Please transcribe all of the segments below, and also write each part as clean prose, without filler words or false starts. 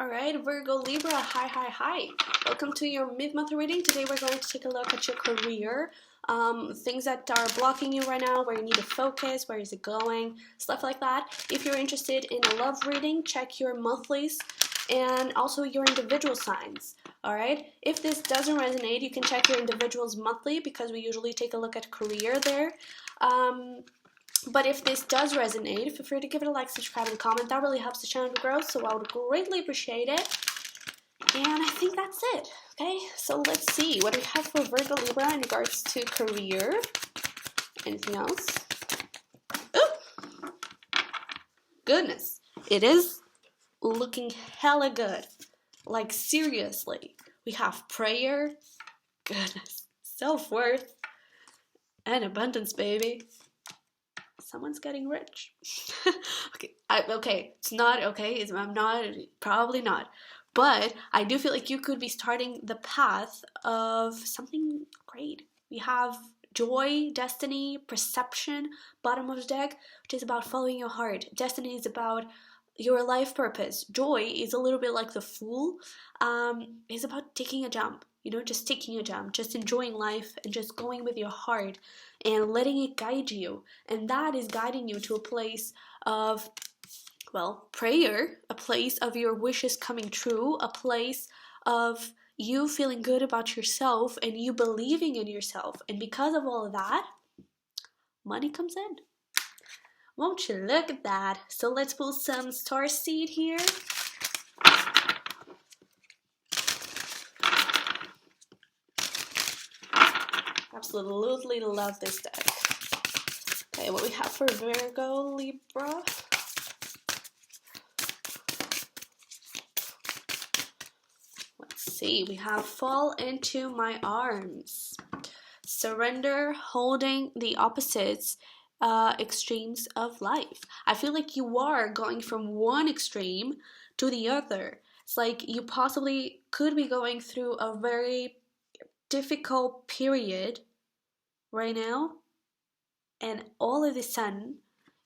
Alright, Virgo Libra, hi. Welcome to your mid-month reading. Today we're going to take a look at your career, things that are blocking you right now, where you need to focus, where is it going, stuff like that. If you're interested in a love reading, check your monthlies and also your individual signs. Alright, if this doesn't resonate, you can check your individual's monthly because we usually take a look at career there. But if this does resonate, feel free to give it a like, subscribe, and comment. That really helps the channel to grow, so I would greatly appreciate it. And I think that's it. Okay, so let's see what we have for Virgo Libra in regards to career. Anything else? Ooh! Goodness, it is looking hella good. Like, seriously. We have prayer, goodness, self-worth, and abundance, baby. Someone's getting rich. Okay, it's not okay. I'm not, probably not. But I do feel like you could be starting the path of something great. We have joy, destiny, perception, bottom of the deck, which is about following your heart. Destiny is about your life purpose. Joy is a little bit like the Fool. It's about taking a jump. You know, just taking a jump, just enjoying life and just going with your heart and letting it guide you. And that is guiding you to a place of, well, prayer, a place of your wishes coming true, a place of you feeling good about yourself and you believing in yourself. And because of all of that, money comes in. Won't you look at that? So let's pull some star seed here. Absolutely love this deck. Okay, what we have for Virgo Libra. Let's see, we have fall into my arms. Surrender, holding the opposites, extremes of life. I feel like you are going from one extreme to the other. It's like you possibly could be going through a very difficult period right now, and all of a sudden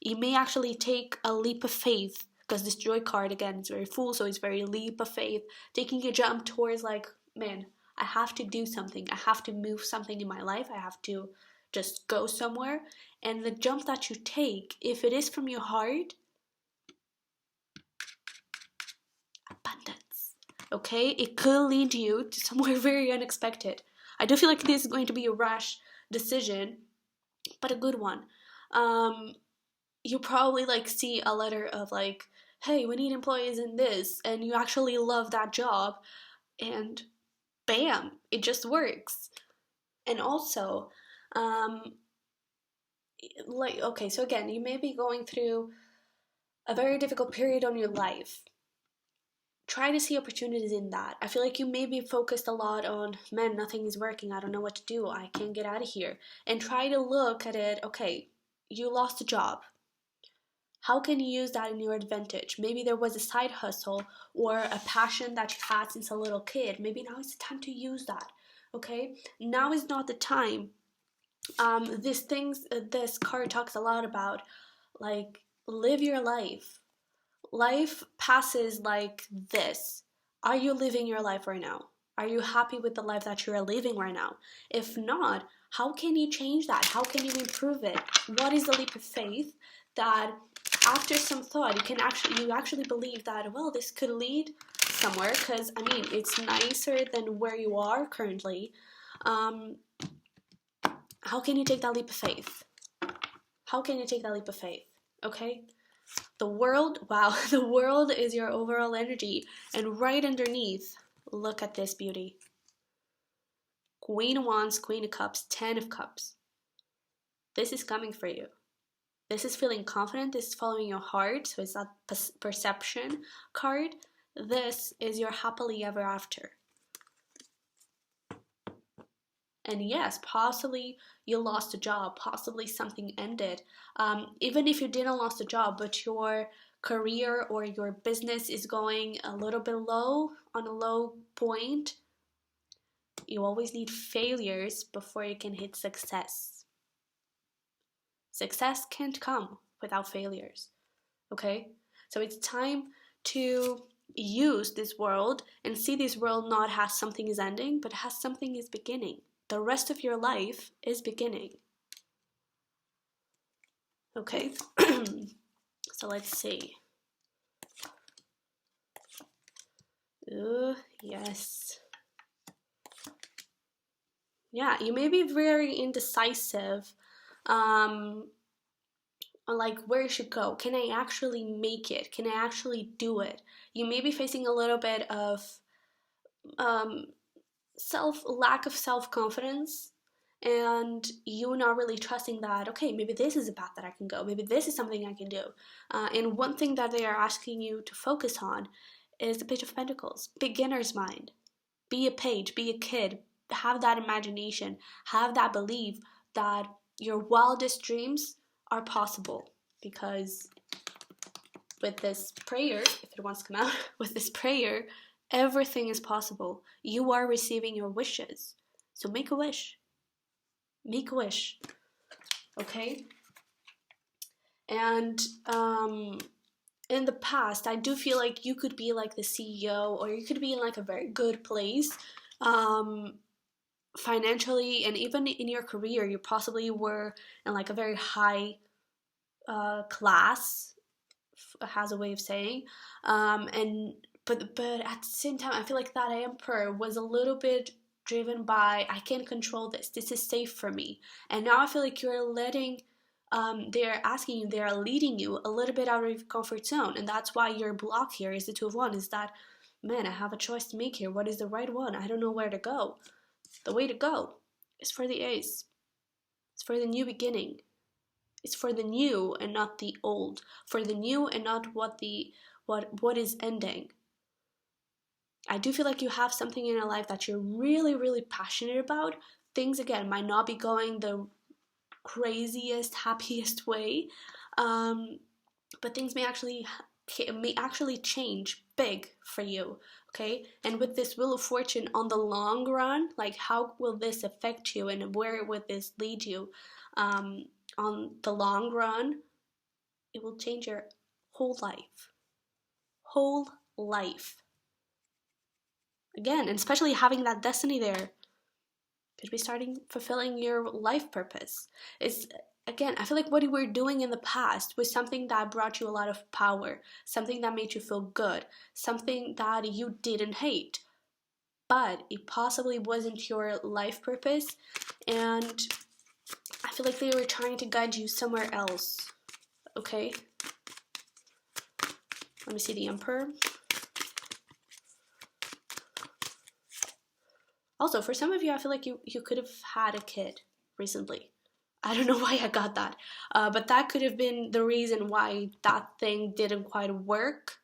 you may actually take a leap of faith, because this joy card again is very full, so it's very leap of faith, taking a jump towards like, man, I have to do something, I have to move something in my life, I have to just go somewhere. And the jump that you take, if it is from your heart, abundance, okay, it could lead you to somewhere very unexpected. I do feel like this is going to be a rash decision, but a good one. You probably like see a letter of like, hey, we need employees in this, and you actually love that job, and bam, it just works. And also, like, okay, so again, you may be going through a very difficult period on your life. Try to see opportunities in that. I feel like you may be focused a lot on, man, nothing is working, I don't know what to do, I can't get out of here. And try to look at it, okay, you lost a job. How can you use that in your advantage? Maybe there was a side hustle or a passion that you had since a little kid. Maybe now is the time to use that, okay? Now is not the time. This card talks a lot about, like, live your life. Life passes like this. Are you living your life right now? Are you happy with the life that you're living right now? If not, how can you change that? How can you improve it? What is the leap of faith that after some thought you actually believe that, well, this could lead somewhere? Because I mean, it's nicer than where you are currently. How can you take that leap of faith? How can you take that leap of faith? Okay? The world, wow, the world is your overall energy. And right underneath, look at this beauty. Queen of Wands, Queen of Cups, 10 of Cups. This is coming for you. This is feeling confident. This is following your heart. So it's that perception card. This is your happily ever after. And yes, possibly you lost a job, possibly something ended. Even if you didn't lost a job, but your career or your business is going a little bit low, on a low point, you always need failures before you can hit success. Success can't come without failures, okay? So it's time to use this world and see this world not as something is ending, but as something is beginning. The rest of your life is beginning. Okay, so let's see. Yes. Yeah, you may be very indecisive on like where you should go. Can I actually make it? Can I actually do it? You may be facing a little bit of um, lack of self-confidence, and you not really trusting that, okay, maybe this is a path that I can go, maybe this is something I can do. And one thing that they are asking you to focus on is the Page of Pentacles, beginner's mind. Be a page, be a kid, have that imagination, have that belief that your wildest dreams are possible, because with this prayer, if it wants to come out, with this prayer, everything is possible. You are receiving your wishes. So make a wish. Make a wish. Okay? And in the past, I do feel like you could be like the CEO, or you could be in like a very good place financially, and even in your career, you possibly were in like a very high class, has a way of saying, but at the same time, I feel like that emperor was a little bit driven by, I can't control this, this is safe for me. And now I feel like you're letting, they're asking you, they're leading you a little bit out of your comfort zone, and that's why your block here is the Two of Wands, is that, man, I have a choice to make here. What is the right one? I don't know where to go. The way to go is for the Ace. It's for the new beginning. It's for the new and not the old. For the new and not what is ending. I do feel like you have something in your life that you're really, really passionate about. Things, again, might not be going the craziest, happiest way, but things may actually change big for you. Okay, and with this Wheel of Fortune, on the long run, like how will this affect you, and where would this lead you? On the long run, it will change your whole life. Whole life. Again, and especially having that destiny there, could be starting fulfilling your life purpose. It's, again, I feel like what you were doing in the past was something that brought you a lot of power, something that made you feel good, something that you didn't hate, but it possibly wasn't your life purpose, and I feel like they were trying to guide you somewhere else. Okay? Let me see the Emperor. Also, for some of you, I feel like you could have had a kid recently. I don't know why I got that. But that could have been the reason why that thing didn't quite work.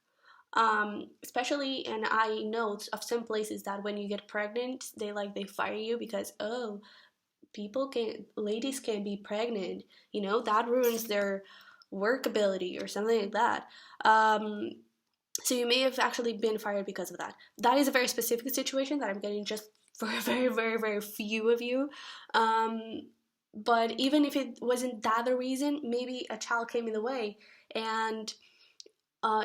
Especially, and I know of some places that when you get pregnant, they fire you because, oh, ladies can't be pregnant. You know, that ruins their work ability or something like that. So you may have actually been fired because of that. That is a very specific situation that I'm getting just for a very, very, very few of you. But even if it wasn't that the reason, maybe a child came in the way, and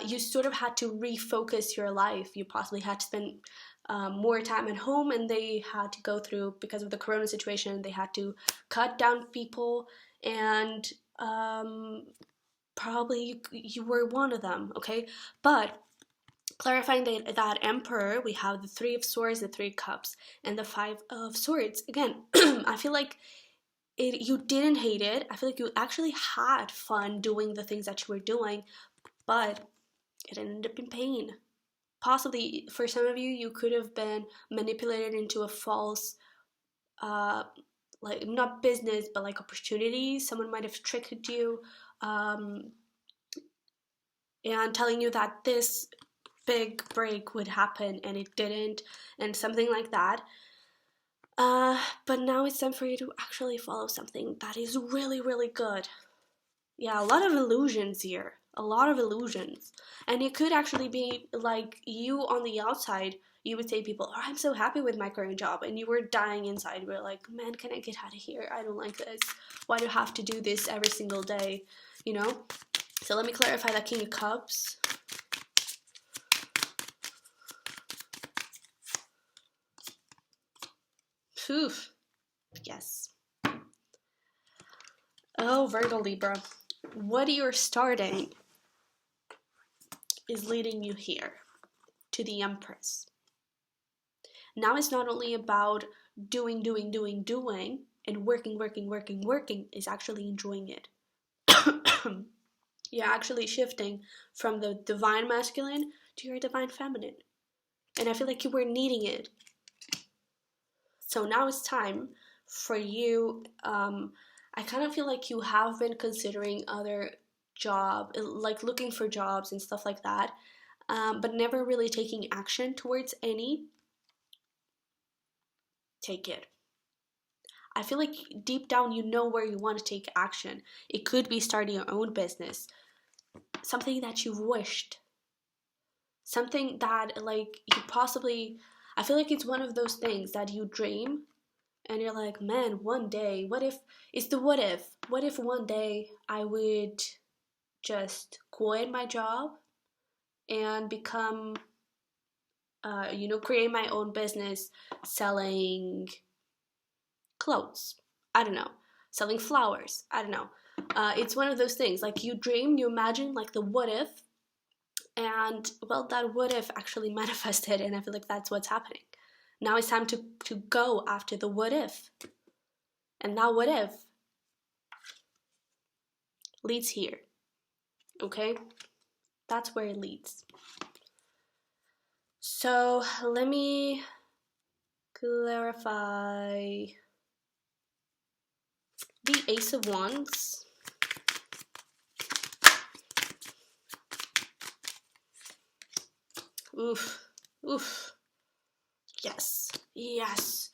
you sort of had to refocus your life. You possibly had to spend more time at home, and they had to go through, because of the corona situation, they had to cut down people, and probably you were one of them, okay? But clarifying that Emperor, we have the Three of Swords, the Three of Cups, and the Five of Swords. Again, I feel like you didn't hate it. I feel like you actually had fun doing the things that you were doing, but it ended up in pain. Possibly, for some of you, you could have been manipulated into a false, like, not business, but like opportunity. Someone might have tricked you, and telling you that this big break would happen, and it didn't, and something like that. But now it's time for you to actually follow something that is really, really good. Yeah, a lot of illusions here. A lot of illusions. And it could actually be like you on the outside, you would say to people, oh, I'm so happy with my current job. And you were dying inside. You were like, man, can I get out of here? I don't like this. Why do I have to do this every single day? You know? So let me clarify that King of Cups. Phew. Yes. Oh, Virgo Libra. What you're starting is leading you here to the Empress. Now it's not only about doing, and working, is actually enjoying it. You're actually shifting from the divine masculine to your divine feminine. And I feel like you were needing it. So now it's time for you. I kind of feel like you have been considering other like looking for jobs and stuff like that, but never really taking action towards any. Take it. I feel like deep down you know where you want to take action. It could be starting your own business, something that you've wished, something that like you possibly, I feel like it's one of those things that you dream and you're like, man, one day, what if one day I would just quit my job and become, create my own business selling clothes, I don't know, selling flowers, I don't know. It's one of those things, like you dream, you imagine like the what if, and well, that what if actually manifested, and I feel like that's what's happening. Now it's time to go after the what if. And that what if leads here. Okay? That's where it leads. So let me clarify. The Ace of Wands. Oof. Yes.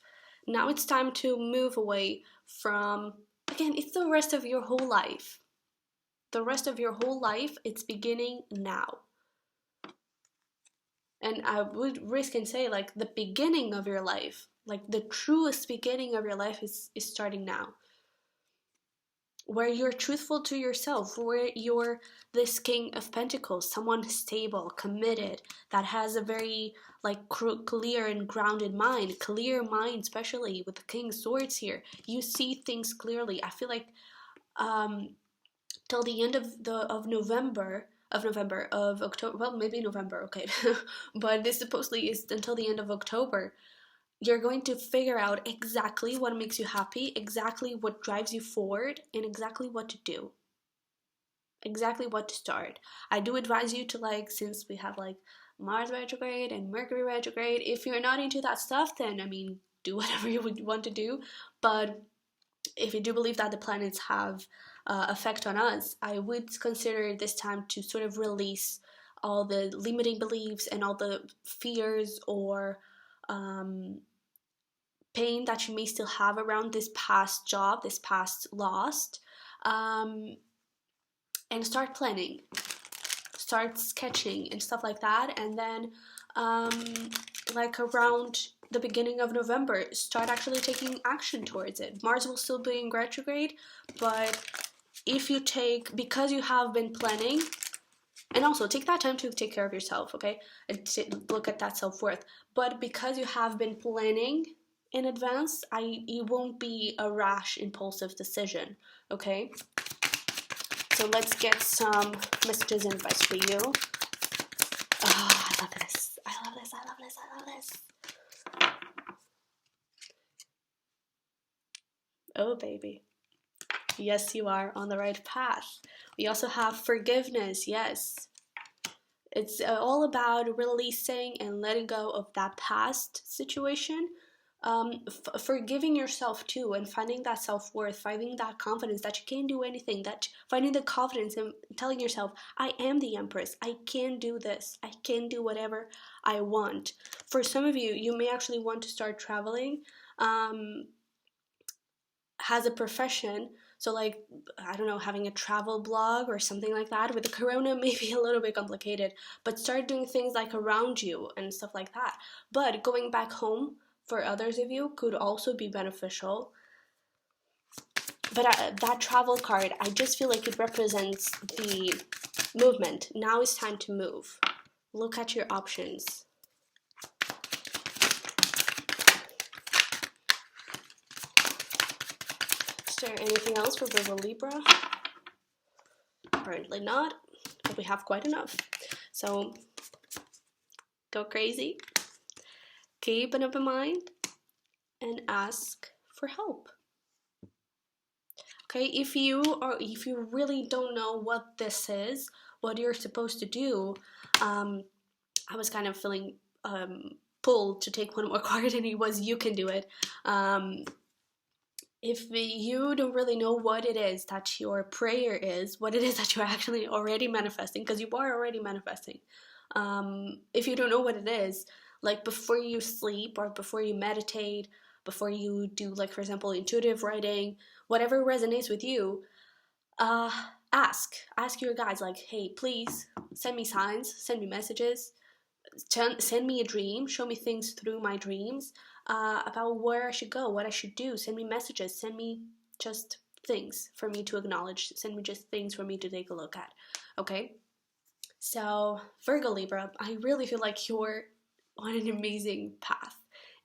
Now it's time to move away from, again, it's the rest of your whole life. The rest of your whole life, it's beginning now. And I would risk and say, like, the beginning of your life, like the truest beginning of your life is starting now. Where you're truthful to yourself, where you're this King of Pentacles, someone stable, committed, that has a very like clear and grounded mind, especially with the King of Swords here. You see things clearly. I feel like till the end of October, well, maybe November, okay, but this supposedly is until the end of October. You're going to figure out exactly what makes you happy, exactly what drives you forward, and exactly what to do. Exactly what to start. I do advise you to, like, since we have like Mars retrograde and Mercury retrograde, if you're not into that stuff, then I mean, do whatever you would want to do. But if you do believe that the planets have effect on us, I would consider this time to sort of release all the limiting beliefs and all the fears or pain that you may still have around this past job, this past lost, and start planning, start sketching and stuff like that. And then like around the beginning of November, start actually taking action towards it. Mars will still be in retrograde, but if you because you have been planning, and also take that time to take care of yourself, okay, and look at that self-worth. But because you have been planning in advance, it won't be a rash, impulsive decision, okay? So let's get some messages and advice for you. Oh, I love this. Oh, baby. Yes, you are on the right path. We also have forgiveness, yes. It's all about releasing and letting go of that past situation. Forgiving yourself too, and finding that self-worth, finding that confidence that you can do anything, that finding the confidence and telling yourself, I am the Empress, I can do this, I can do whatever I want. For some of you, you may actually want to start traveling as a profession. So like, I don't know, having a travel blog or something like that. With the corona, maybe a little bit complicated, but start doing things like around you and stuff like that. But going back home, for others of you, could also be beneficial. But that travel card, I just feel like it represents the movement. Now it's time to move. Look at your options. there anything else for Virgo-Libra? Apparently not, but we have quite enough. So go crazy, keep an open mind, and ask for help. Okay, if you really don't know what this is, what you're supposed to do, I was kind of feeling pulled to take one more card, and it was you can do it. If you don't really know what it is that your prayer is, what it is that you're actually already manifesting, because you are already manifesting. If you don't know what it is, like before you sleep or before you meditate, before you do, like, for example, intuitive writing, whatever resonates with you, ask your guides, like, hey, please send me signs, send me messages, send me a dream, show me things through my dreams, about where I should go, what I should do. Send me messages, send me just things for me to acknowledge, send me just things for me to take a look at. Okay, so Virgo-Libra, I really feel like you're on an amazing path,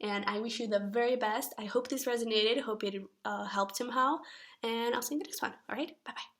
and I wish you the very best. I hope this resonated, I hope it helped somehow, and I'll see you in the next one. All right, bye bye.